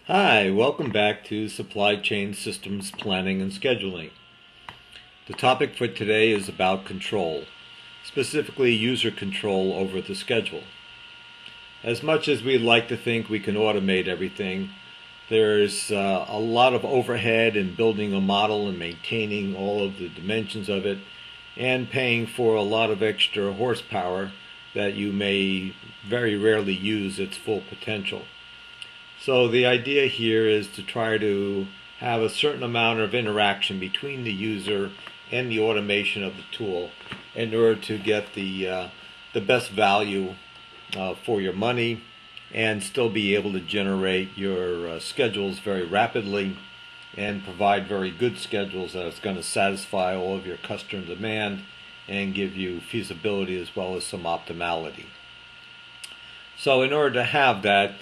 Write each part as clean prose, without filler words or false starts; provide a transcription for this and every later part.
Hi, welcome back to Supply Chain Systems Planning and Scheduling. The topic for today is about control, specifically user control over the schedule. As much as we'd like to think we can automate everything, there's a lot of overhead in building a model and maintaining all of the dimensions of it, and paying for a lot of extra horsepower that you may very rarely use its full potential. So the idea here is to try to have a certain amount of interaction between the user and the automation of the tool in order to get the best value for your money and still be able to generate your schedules very rapidly and provide very good schedules that's going to satisfy all of your customer demand and give you feasibility as well as some optimality. So in order to have that,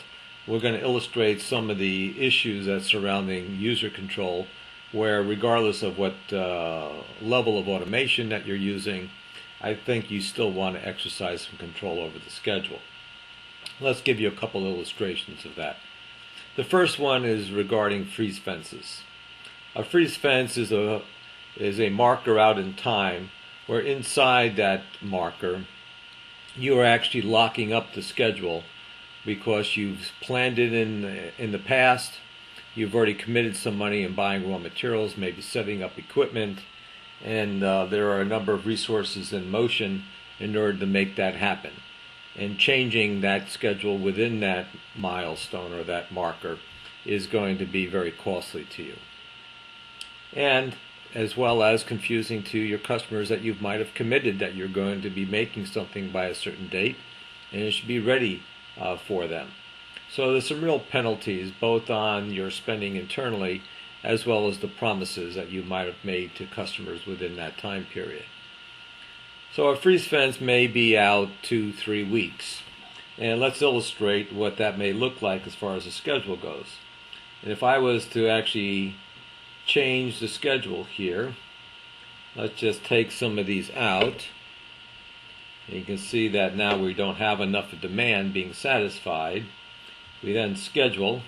we're going to illustrate some of the issues that surrounding user control, where regardless of what level of automation that you're using, I think you still want to exercise some control over the schedule. Let's give you a couple illustrations of that. The first one is regarding freeze fences. A freeze fence is a marker out in time where inside that marker you are actually locking up the schedule because you've planned it in the past, you've already committed some money in buying raw materials, maybe setting up equipment, and there are a number of resources in motion in order to make that happen. And changing that schedule within that milestone or that marker is going to be very costly to you. And as well as confusing to your customers that you might have committed that you're going to be making something by a certain date, and it should be ready for them. So there's some real penalties both on your spending internally as well as the promises that you might have made to customers within that time period. So a freeze fence may be out 2-3 weeks, and let's illustrate what that may look like as far as the schedule goes. And if I was to actually change the schedule here, let's just take some of these out. You can see that now we don't have enough demand being satisfied. We then schedule.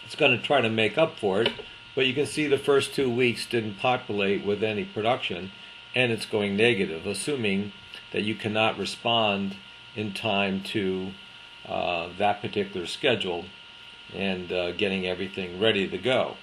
It's going to try to make up for it, but you can see the first 2 weeks didn't populate with any production, and it's going negative, assuming that you cannot respond in time to that particular schedule and getting everything ready to go.